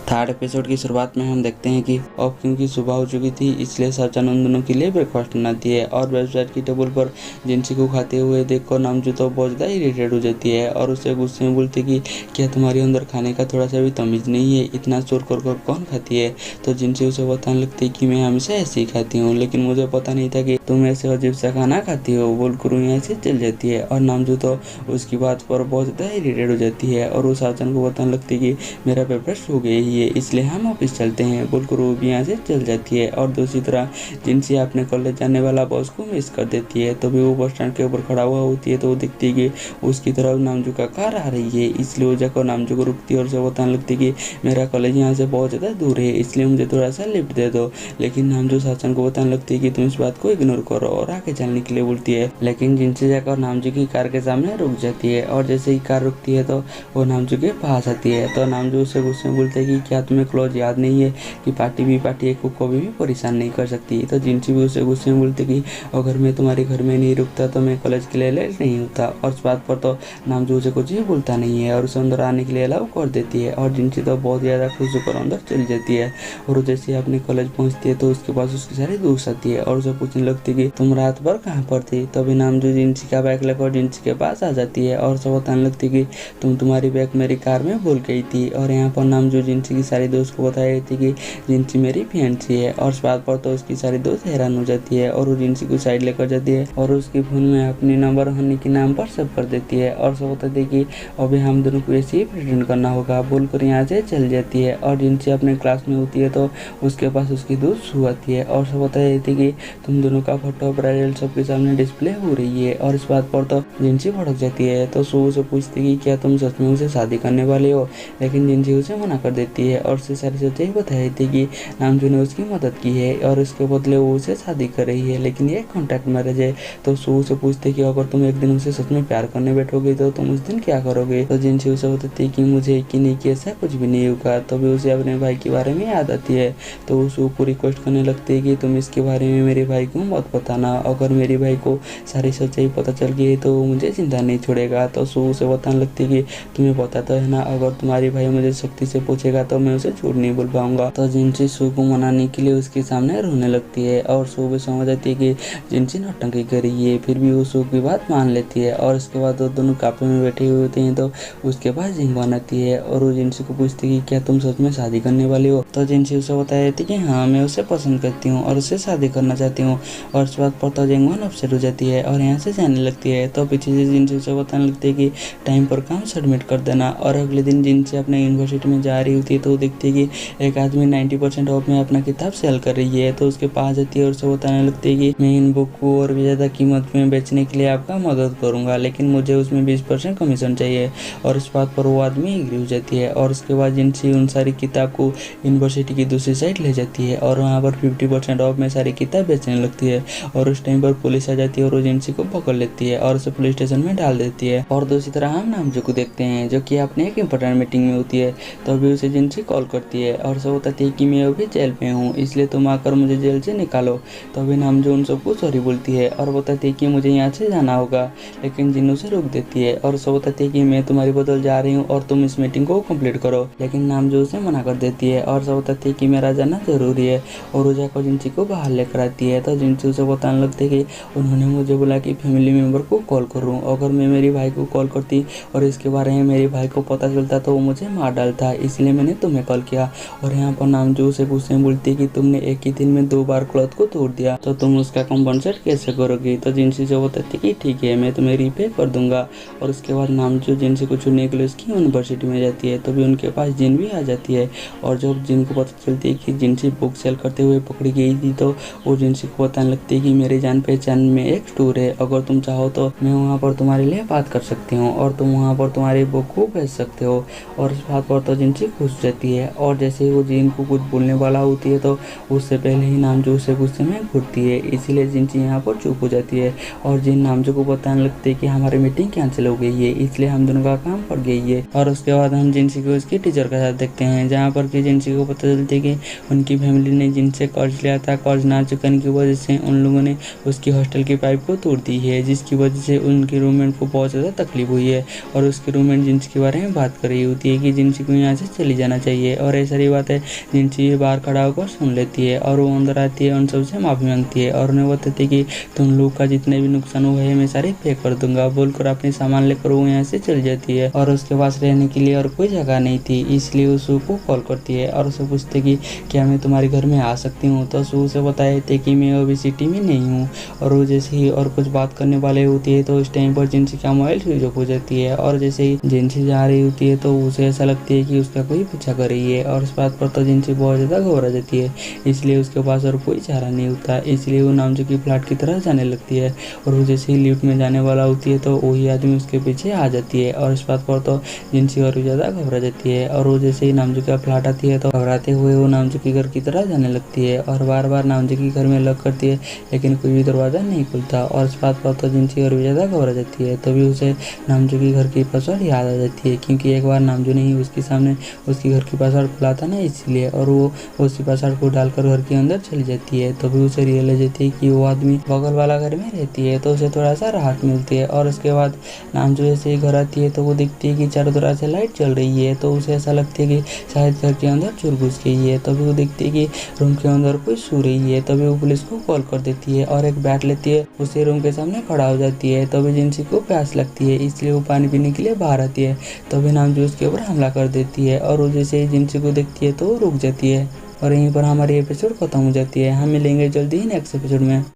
Third episode की शुरुआत में हम देखते हैं कि अब क्योंकि सुबह हो चुकी थी इसलिए साचन उन दोनों के लिए ब्रेकफास्ट बनाती है और वेबसाइट की टेबल पर जिनसी को खाते हुए देखकर नामजू तो बहुत ज़्यादा इरिटेट हो जाती है और उससे गुस्से में बोलती कि क्या तुम्हारे अंदर खाने का थोड़ा सा भी तमीज़ नहीं है, इतना शोर कर कर कौन खाती है। तो जिनसी उसे बताने लगती है कि मैं हमेशा ऐसे ही खाती हूँ, लेकिन मुझे पता नहीं था कि तुम ऐसे अजीब सा खाना खाती हो। बोलकर यहाँ से चल जाती है और नामजू तो उसकी बात पर बहुत ज़्यादा इरिटेट हो जाती है और उस साचन को बताने लगती है कि मेरा पेपर हो गई है इसलिए हम ऑफिस चलते हैं। बोलकर वो भी यहाँ से चल जाती है और दूसरी तरह जिनसी अपने कॉलेज जाने वाला बॉस को मिस कर देती है। तभी वो बस स्टैंड के ऊपर खड़ा हुआ होती है तो वो दिखती है कि उसकी तरफ नामजू का कार आ रही है, इसलिए वो जाकर नामजू को रुकती है और उसे बताने लगती है कि मेरा कॉलेज यहाँ से बहुत ज़्यादा दूर है इसलिए मुझे थोड़ा सा लिफ्ट दे दो। लेकिन नामजू साचन को बताने लगती है कि तुम इस बात को इग्नोर करो और आगे चलने के लिए बोलती है। लेकिन जिनसी जाकर नामजू की कार के सामने रुक जाती है और जैसे ही कार रुकती है तो वो नामजू के पास आती है। तो नामजू उससे गुस्से में बोलते हैं कि क्या तुम्हें क्लोज याद नहीं है कि पार्टी भी को कभी भी परेशान नहीं कर सकती। तो जिनसी भी उससे गुस्से में बोलते कि अगर मैं तुम्हारे घर में नहीं रुकता तो मैं कॉलेज के लिए लेट नहीं होता। और इस बात पर तो नामजू उसे कुछ भी बोलता नहीं है और उसे अंदर आने के लिए अलाउ कर देती है और जिनसी तो बहुत ज़्यादा खुश होकर अंदर चली जाती है। और जैसे अपने कॉलेज पहुँचती है तो उसके पास उसकी सारी दोस्त आती है और उसे पूछने लगती है कि तुम रात भर कहाँ पर थी। तभी नामजू जिनसी का बैग लेकर जिनसी के पास आ जाती है और उसे बताने लगती है कि तुम्हारी बैग मेरी कार में भूल गई थी। और यहाँ पर नामजू जिनसी की सारी दोस्त को बता रही थी कि जिनसी मेरी फियांसी है और इस बात पर तो उसकी सारी दोस्त हैरान हो जाती है और वो जिनसी को साइड लेकर जाती है और उसकी फोन में अपनी नंबर हनी के नाम पर सेव कर देती है और सब बताती है कि अभी हम दोनों को ऐसे ही प्रेजेंट करना होगा। बोलकर यहाँ से चल जाती है और जिनसी अपने क्लास में होती है तो उसके पास उसकी दोस्त सू आती है और सब बता रही थी कि तुम दोनों का फोटो ब्राइडल सबके सामने डिस्प्ले हो रही है। और इस बात पर तो जिनसी भड़क जाती है तो सू से पूछती है कि क्या तुम सच में उसे शादी करने वाले हो। लेकिन जिनसी उसे मना कर देती है और उससे सारी सच्चाई बताई थी कि नामजू ने उसकी मदद की है और उसके बदले वो उसे शादी कर रही है, लेकिन ये कॉन्ट्रैक्ट मैरिज है। तो सू से पूछते कि अगर तुम एक दिन उसे सच में प्यार करने बैठोगे तो तुम उस दिन क्या करोगे। तो जिनसी उसे बताती है कि मुझे यकीन नहीं कि ऐसा कुछ भी नहीं होगा। तभी उसे अपने भाई के बारे में याद आती है तो वो सू को रिक्वेस्ट करने लगती है कि तुम इसके बारे में मेरे भाई को मत बताना, अगर मेरे भाई को सारी सच्चाई पता चल गई तो वो मुझे जिंदा नहीं छोड़ेगा। तो सू उसे बताने लगती है कि तुम्हें पता तो है ना, अगर तुम्हारी भाई मुझे सख्ती से पूछेगा तो मैं उसे झूठ नहीं बोल पाऊंगा। तो जिनसी सू को मनाने के लिए उसके सामने रोने लगती है और सू भी समझ जाती है कि जिनसी नौटंकी कर रही है, फिर भी वो सू की बात मान लेती है। और उसके बाद वो दोनों काफे में बैठे हुए होते हैं तो उसके पास जिंगवान आती है और वो जिनसी को पूछती है कि क्या तुम सच में शादी करने वाली हो। तो जिनसी उसे बता देती है कि हाँ मैं उसे पसंद करती हूँ और उससे शादी करना चाहती हूँ। और इस बात पर तो जिंगवान अपसेट हो जाती है और यहाँ से जाने लगती है। तो पीछे से जिनसी उसे बताने लगती है कि टाइम पर काम सबमिट कर देना। और अगले दिन जिनसी अपने यूनिवर्सिटी में जा रही होती है तो वो देखती है कि एक आदमी 90% ऑफ में अपना किताब सेल कर रही है। तो उसके पास जाती है और उसे बताने लगती है कि मैं इन बुक को और भी ज़्यादा कीमत में बेचने के लिए आपका मदद करूंगा, लेकिन मुझे उसमें 20% कमीशन चाहिए। और इस बात पर वो आदमी एग्री हो जाती है और उसके बाद जिनसी उन सारी किताब को यूनिवर्सिटी की दूसरी साइड ले जाती है और वहाँ पर 50% ऑफ में सारी किताब बेचने लगती है। और उस टाइम पर पुलिस आ जाती है और वो जिनसी को पकड़ लेती है और उसे पुलिस स्टेशन में डाल देती है। और दूसरी तरह हम नामजू को देखते हैं जो कि अपने एक इंपॉर्टेंट मीटिंग में होती है। तो अभी उसे जिनसी कॉल करती है और उसे बताती है कि मैं अभी जेल में हूँ इसलिए तुम आकर मुझे जेल से निकालो। तो अभी नामजू उन सबको सॉरी बोलती है और बताती है कि मुझे यहाँ से जाना होगा, लेकिन जिन उसे रोक देती है और उसे बताती है कि मैं तुम्हारी बदल जा रही हूँ और तुम इस मीटिंग को कंप्लीट करो। लेकिन नामजू उसे मना कर देती है और उसे बताती है कि मेरा जाना जरूरी है और वो जाकर जिनसी को बाहर लेकर आती है। तो जिनसी उसे बताने लगती है कि उन्होंने मुझे बोला कि फैमिली मेम्बर को कॉल करूँ, अगर मैं मेरे भाई को कॉल करती और इसके बारे में मेरे भाई को पता चलता तो वो मुझे मार डालता, इसलिए मैंने तुम्हें कॉल किया। और यहाँ पर नामजू उसे गुस्से में बोलती है कि तुमने एक ही दिन में 2 बार क्लॉथ को तोड़ दिया तो तुम उसका कॉम्पनसेट कैसे करोगी। तो जिनसी से बताती है कि ठीक है मैं तुम्हें रीपे कर दूंगा। और उसके बाद नामजू जिनसी को छूने के लिए उसकी यूनिवर्सिटी में जाती है तभी उनके पास जिन भी आ जाती है। और जब जिन को पता चलती है कि जिनसी बुक सेल करते हुए पकड़ी गई थी तो वो जिनसी को बताने लगती है कि मेरे जान पहचान में एक स्टोर है, अगर तुम चाहो तो मैं वहाँ पर तुम्हारे लिए बात कर सकती हूँ और तुम वहाँ पर तुम्हारी बुक को भेज सकते हो। और इस बात पर तो जिनसी खुश रहती है और जैसे ही वो जिन को कुछ बोलने वाला होती है तो उससे पहले ही नामजू उसे गुस्से में घूरती है, इसीलिए जिनसी यहाँ पर चुप हो जाती है। और जिन नामजू को बताने लगते हैं कि हमारी मीटिंग कैंसिल हो गई है इसलिए हम दोनों का काम पड़ गई है। और उसके बाद हम जिनसी को उसकी टीचर के साथ देखते हैं जहाँ पर कि जिनसी को पता चलती है कि उनकी फैमिली ने जिनसे कर्ज लिया था, कर्ज ना चुकाने की वजह से उन लोगों ने उसकी हॉस्टल की पाइप को तोड़ दी है, जिसकी वजह से उनके रूममेट को बहुत ज़्यादा तकलीफ हुई है। और उसके रूममेट जिनसी के बारे में बात कर रही होती है कि जिनसी को यहाँ से चली जाना चाहिए। और ये सारी बातें जिनसी बाहर खड़ा होकर सुन लेती है और वो अंदर आती है, उन सबसे माफ़ी मांगती है और उन्हें बताती है कि तुम लोग का जितने भी नुकसान हुए है मैं सारे पे कर दूंगा बोलकर अपने सामान लेकर वो यहाँ से चली जाती है। और उसके पास रहने के लिए और कोई जगह नहीं थी, इसलिए वो सू को कॉल करती है और उसे पूछती कि क्या मैं तुम्हारे घर में आ सकती हूँ। तो सू उसे बताते कि मैं अभी सिटी में नहीं हूँ। और वो जैसे ही और कुछ बात करने वाले होती है तो उस टाइम पर जिनसी का मोबाइल स्विच ऑफ हो जाती है और जैसे ही जिनसी जा रही होती है तो उसे ऐसा लगती है कि उसका कोई पीछा कर रही है। और इस बात पर तो जिनसी बहुत ज़्यादा घबरा जाती है, इसलिए उसके पास और कोई चारा नहीं होता, इसलिए वो नामजू की फ्लैट की तरफ जाने लगती है। और वो जैसे ही लिफ्ट में जाने वाला होती है तो वही आदमी उसके पीछे आ जाती है और इस बात पर तो जिनसी और भी ज़्यादा घबरा जाती है। और वो जैसे ही नामजू का फ्लैट आती है तो घबराते हुए वो नामजू के घर की तरफ जाने लगती है और बार बार नामजू के घर में लॉक करती है, लेकिन कोई भी दरवाज़ा नहीं खुलता। और इस बात पर तो जिनसी और भी ज़्यादा घबरा जाती है। तभी उसे नामजू की घर की पासवर्ड याद आ जाती है, क्योंकि एक बार नामजू ने ही उसके सामने उसकी घर की पासवर्ड खुला था ना, इसलिए। और वो उसी पासवर्ड को डालकर घर के अंदर चली जाती है। तभी उसे रियलाइज होती है कि वो आदमी बगल वाला घर में रहती है, तो उसे थोड़ा सा राहत मिलती है। और उसके बाद नामजू जैसे ही घर आती है तो वो देखती है कि चारों तरफ से लाइट चल रही है, तो उसे ऐसा लगता है कि शायद घर के अंदर चोर घुस गई है। तभी वो देखती है कि रूम के अंदर कोई सो रही है। तभी वो पुलिस को कॉल कर देती है और एक बैट लेती है, उसे रूम के सामने खड़ा हो जाती है। तभी जिनसी को प्यास लगती है, इसलिए वो पानी पीने के लिए बाहर आती है। तभी नामजू उसके ऊपर हमला कर देती है और वो जैसे ही जिनसी को देखती है तो वो रुक जाती है। और यहीं पर हमारी एपिसोड खत्म हो जाती है। हम मिलेंगे जल्दी ही नेक्स्ट एपिसोड में।